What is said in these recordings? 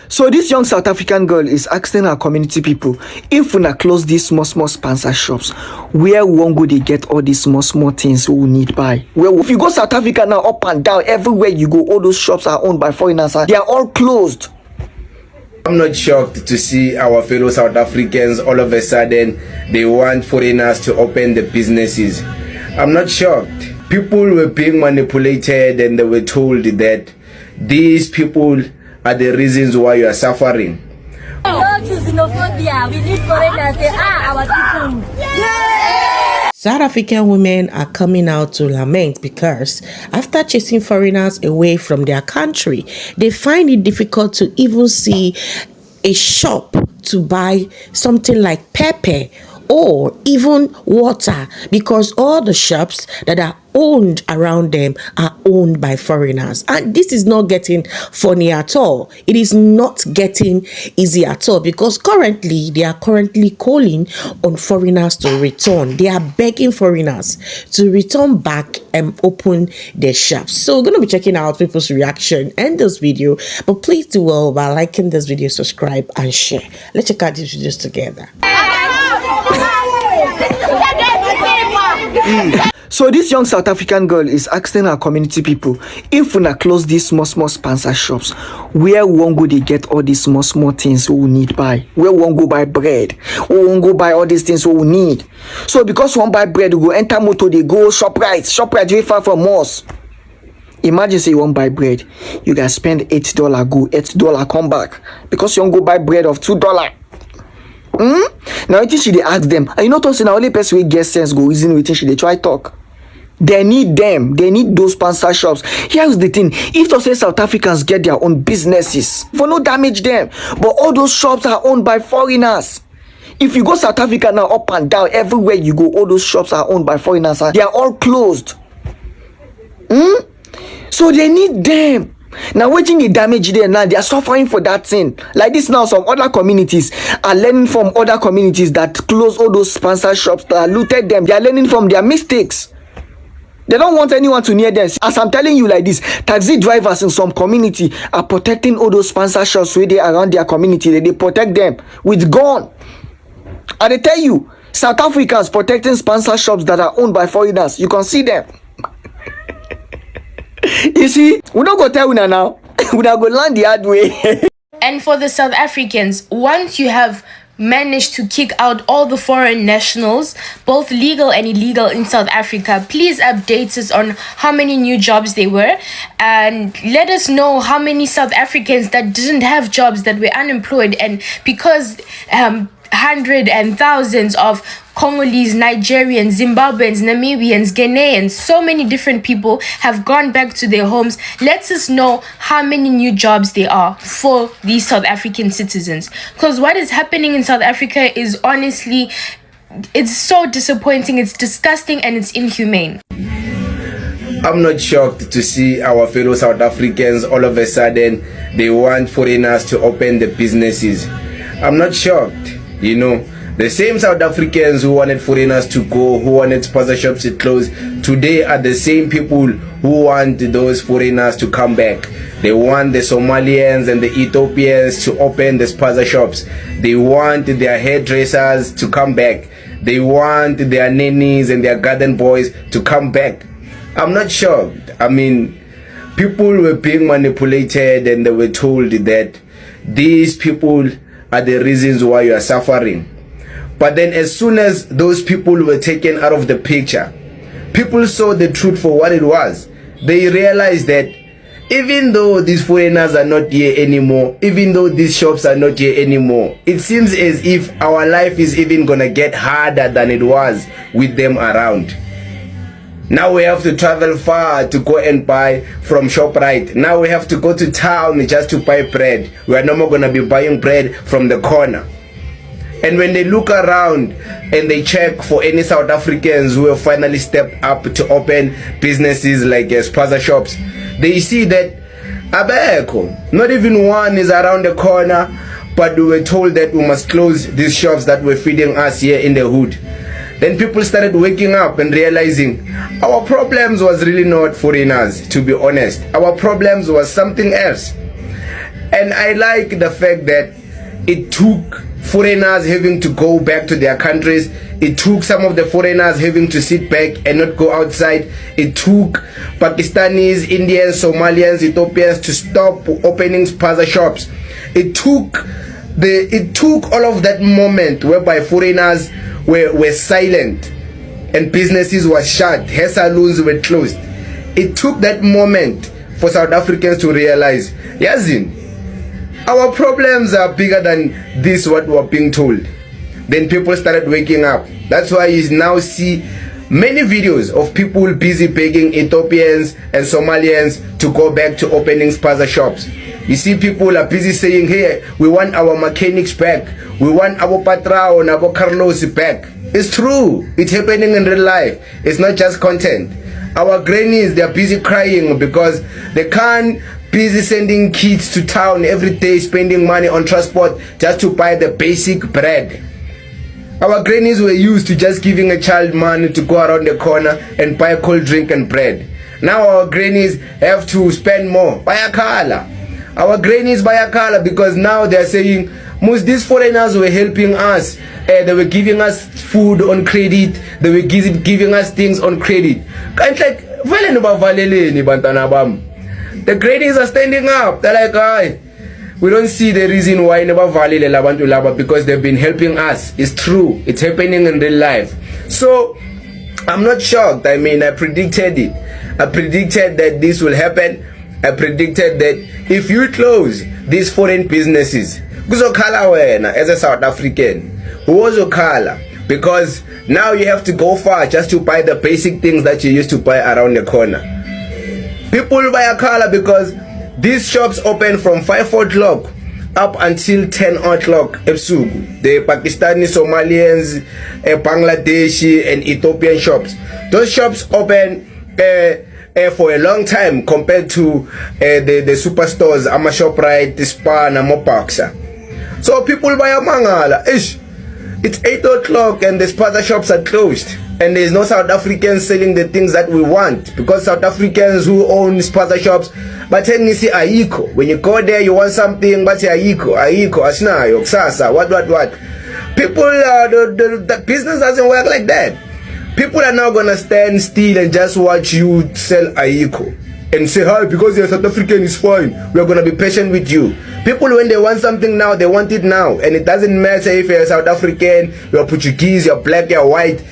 So this young South African girl is asking her community people if we close these small sponsor shops, where won't go they get all these small things we need buy. Well, if you go South Africa now, up and down, everywhere you go, all those shops are owned by foreigners. They are all closed. I'm not shocked to see our fellow South Africans all of a sudden they want foreigners to open the businesses. I'm not shocked. People were being manipulated and they were told that these people are the reasons why you are suffering. Xenophobia. We need foreigners. They are our people. South African women are coming out to lament because after chasing foreigners away from their country, they find it difficult to even see a shop to buy something like pepper or even water, because all the shops that are owned around them are owned by foreigners. And this is not getting funny at all. It is not getting easy at all, because they are currently calling on foreigners to return. They are begging foreigners to return back and open their shops. So we're going to be checking out people's reaction in this video, but please do well by liking this video, subscribe and share. Let's check out these videos together. So this young South African girl is asking her community people if we close these small sponsor shops, where won't go they get all these small things we need buy. Where won't go buy bread, we won't go buy all these things we need. So because we won't buy bread, we go enter motor, they go ShopRite very far from us. Imagine say you won't buy bread, you guys spend $8 go, $8 come back, because you won't go buy bread of $2. Now wetin she dey ask them, and you know to say na only person wey get sense go reason wetin she dey try talk. They need them. They need those sponsor shops. Here's the thing. If to say South Africans get their own businesses, for no damage them. But all those shops are owned by foreigners. If you go South Africa now, up and down, everywhere you go, all those shops are owned by foreigners. They are all closed. So they need them. Now waiting the damage there now, they are suffering for that thing. Like this now, some other communities are learning from other communities that close all those sponsor shops, that looted them. They are learning from their mistakes. They don't want anyone to near them. As I'm telling you like this, taxi drivers in some community are protecting all those sponsor shops where they around their community. They protect them with gun. And they tell you, South Africans protecting sponsor shops that are owned by foreigners. You can see them. You see, we don't go tell you now. We don't go land the hard way. And for the South Africans, once you have managed to kick out all the foreign nationals, both legal and illegal, in South Africa, please update us on how many new jobs there were, and let us know how many South Africans that didn't have jobs, that were unemployed, and because hundreds and thousands of Congolese, Nigerians, Zimbabweans, Namibians, Ghanaians, so many different people have gone back to their homes. Let us know how many new jobs there are for these South African citizens. Because what is happening in South Africa is honestly, it's so disappointing, it's disgusting, and it's inhumane. I'm not shocked to see our fellow South Africans all of a sudden they want foreigners to open the businesses. I'm not shocked. You know, the same South Africans who wanted foreigners to go, who wanted sponsor shops to close, today are the same people who want those foreigners to come back. They want the Somalians and the Ethiopians to open the sponsor shops. They want their hairdressers to come back. They want their nannies and their garden boys to come back. I'm not shocked. I mean, people were being manipulated and they were told that these people are the reasons why you are suffering. But then as soon as those people were taken out of the picture, people saw the truth for what it was. They realized that even though these foreigners are not here anymore, even though these shops are not here anymore, it seems as if our life is even gonna get harder than it was with them around. Now we have to travel far to go and buy from ShopRite. Now we have to go to town just to buy bread. We are no more going to be buying bread from the corner. And when they look around and they check for any South Africans who have finally stepped up to open businesses like sponsor shops, they see that abeko, not even one is around the corner, but we were told that we must close these shops that were feeding us here in the hood. Then people started waking up and realizing our problems was really not foreigners, to be honest. Our problems was something else. And I like the fact that it took foreigners having to go back to their countries. It took some of the foreigners having to sit back and not go outside. It took Pakistanis, Indians, Somalians, Ethiopians to stop opening spaza shops. It took all of that moment whereby foreigners were silent and businesses were shut, hair salons were closed. It took that moment for South Africans to realize, Yazin, our problems are bigger than this, what we're being told. Then people started waking up. That's why you now see many videos of people busy begging Ethiopians and Somalians to go back to opening spaza shops. You see people are busy saying, hey, we want our mechanics back. We want our Patrao and our Carlos back. It's true. It's happening in real life. It's not just content. Our grannies, they're busy crying because they can't busy sending kids to town every day, spending money on transport just to buy the basic bread. Our grannies were used to just giving a child money to go around the corner and buy a cold drink and bread. Now our grannies have to spend more. Bayakala. Our grannies bayakala because now they're saying, most these foreigners were helping us. They were giving us food on credit. They were giving us things on credit. The grannies are standing up. They're like, "Aye, we don't see the reason why never valile labantu laba because they've been helping us." It's true. It's happening in real life. So I'm not shocked. I mean, I predicted it. I predicted that this will happen. I predicted that if you close these foreign businesses, kuzokhala wena as a South African, uzokhala because now you have to go far just to buy the basic things that you used to buy around the corner. People buy a color because these shops open from 5 o'clock up until 10 o'clock ebusuku. The Pakistani, Somalians, Bangladeshi and Ethiopian shops. Those shops open for a long time compared to the superstores, Ama Shoprite, the Spar, and Mopaxa. So people buy a mangala. It's 8 o'clock and the spaza shops are closed. And there's no South Africans selling the things that we want because South Africans who own spaza shops, but then you see aiko. When you go there, you want something, but aiko, asnayo, ksasa, what. People, the business doesn't work like that. People are now gonna stand still and just watch you sell aiko and say, hi, because you're South African, it's fine. We're gonna be patient with you. People, when they want something now, they want it now. And it doesn't matter if you're South African, you're Portuguese, you're black, you're white.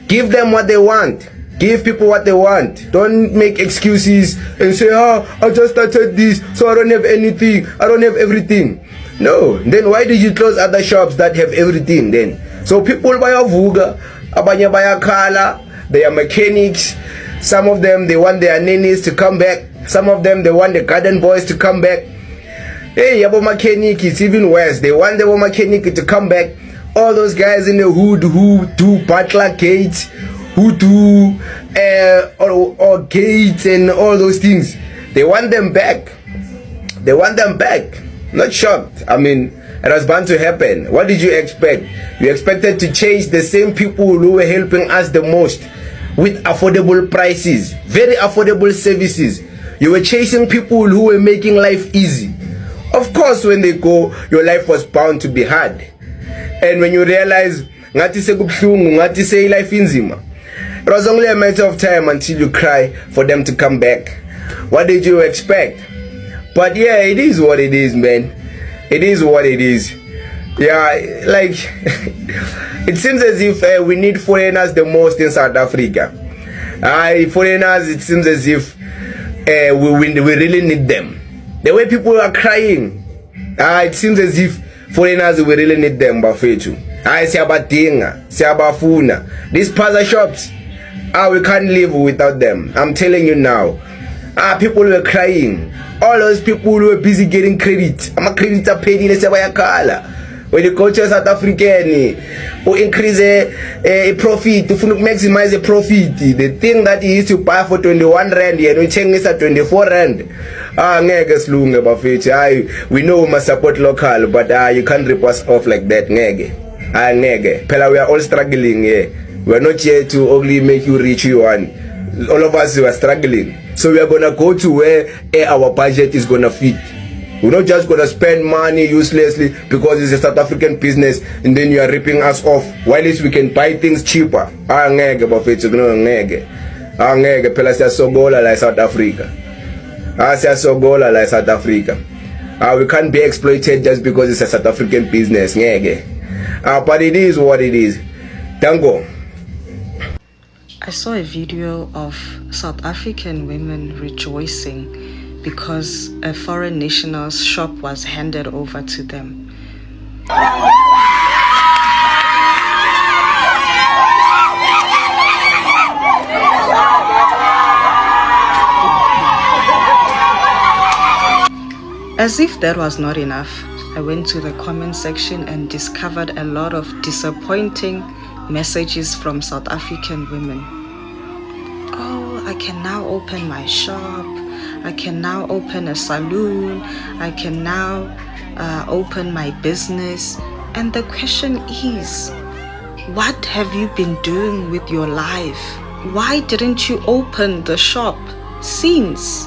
Give them what they want. Give people what they want. Don't make excuses and say, I just started this, so I don't have anything. I don't have everything. No. Then why did you close other shops that have everything then? So people buy a vuga, abanya buy a kala, they are mechanics. Some of them, they want their nannies to come back. Some of them, they want the garden boys to come back. Hey, yabo mechanic, it's even worse. They want the mechanic to come back. All those guys in the hood who do butler gates, who do or gates and all those things, they want them back. They want them back. Not shocked. I mean, it was bound to happen. What did you expect? You expected to chase the same people who were helping us the most with affordable prices, very affordable services. You were chasing people who were making life easy. Of course, when they go, your life was bound to be hard. And when you realize, ngati sekubhlungu, ngati say life inzima, it was only a matter of time until you cry for them to come back. What did you expect? But yeah, it is what it is, man. It is what it is. Yeah, like it seems as if we need foreigners the most in South Africa. Foreigners, it seems as if we really need them. The way people are crying, it seems as if foreigners, we really need them, bafethu. Siyabadinga, siyabafuna. These spaza shops, we can't live without them. I'm telling you now. People were crying. All those people who were busy getting credit. I'm a creditor paid in a when you go to South African, who increase a profit, to maximize a profit. The thing that he used to buy for 21 rand, and we change this at 24 rand. We know we must support local, but you can't rip us off like that. Pela, we are all struggling. We are not here to only make you rich, you want. All of us are struggling. So we are gonna go to where our budget is gonna fit. We're not just gonna spend money uselessly because it's a South African business and then you are ripping us off. While at least we can buy things cheaper. Angeke bafethu ngeke. Angeke phela siyasogola la South Africa. Siyasogola la South Africa. We can't be exploited just because it's a South African business. Ngeke. But it is what it is. Dango. I saw a video of South African women rejoicing because a foreign national's shop was handed over to them. As if that was not enough, I went to the comment section and discovered a lot of disappointing messages from South African women. Oh, I can now open my shop. I can now open a saloon. I can now open my business. And the question is, what have you been doing with your life? Why didn't you open the shop since?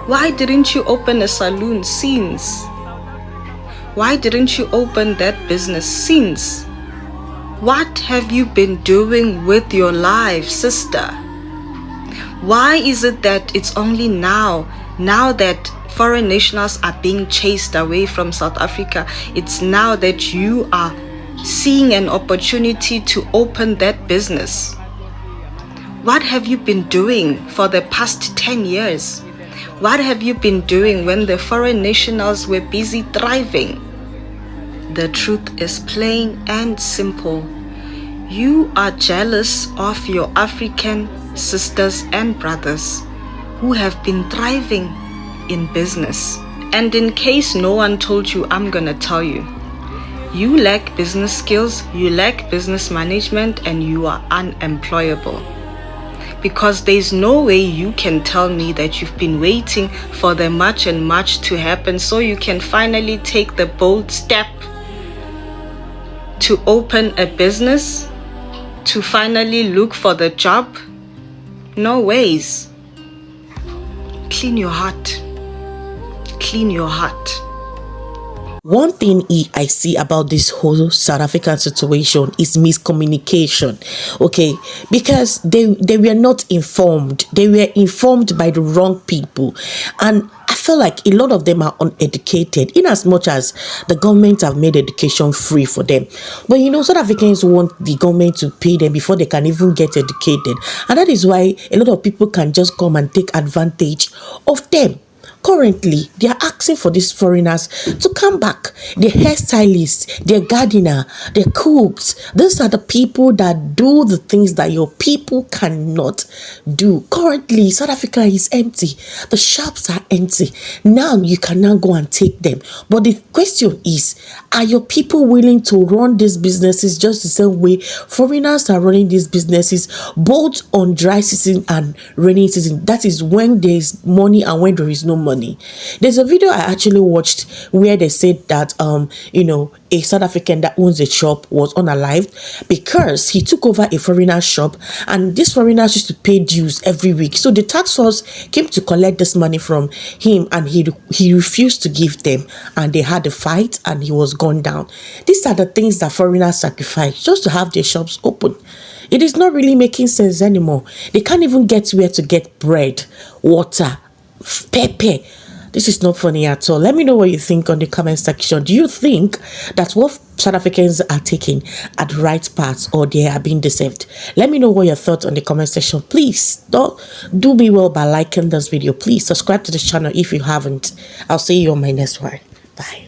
Why didn't you open a saloon since? Why didn't you open that business since? What have you been doing with your life, sister? Why is it that it's only now that foreign nationals are being chased away from South Africa, it's now that you are seeing an opportunity to open that business? What have you been doing for the past 10 years? What have you been doing when the foreign nationals were busy thriving? The truth is plain and simple. You are jealous of your African sisters and brothers who have been thriving in business. And in case no one told you, I'm gonna tell you. You lack business skills, you lack business management, and you are unemployable. Because there's no way you can tell me that you've been waiting for the much and much to happen so you can finally take the bold step to open a business, to finally look for the job. No ways. Clean your heart. Clean your heart. One thing I see about this whole South African situation is miscommunication, okay? Because they were not informed. They were informed by the wrong people. And I feel like a lot of them are uneducated, in as much as the government have made education free for them. But you know, South Africans want the government to pay them before they can even get educated. And that is why a lot of people can just come and take advantage of them. Currently, they are asking for these foreigners to come back. The hairstylists, the gardener, the cooks. These are the people that do the things that your people cannot do. Currently, South Africa is empty. The shops are empty. Now you can now go and take them. But the question is, are your people willing to run these businesses just the same way foreigners are running these businesses, both on dry season and rainy season? That is when there is money and when there is no money. There's a video I actually watched where they said that a South African that owns a shop was unalived because he took over a foreigner's shop, and these foreigners used to pay dues every week. So the tax force came to collect this money from him, and he refused to give them, and they had a fight and he was gone down. These are the things that foreigners sacrifice just to have their shops open. It is not really making sense anymore. They can't even get where to get bread, water, pepper. This is not funny at all. Let me know what you think on the comment section. Do you think that what South Africans are taking are the right paths, or they are being deceived? Let me know what your thoughts on the comment section. Please do me well by liking this video. Please subscribe to the channel if you haven't. I'll see you on my next one. Bye.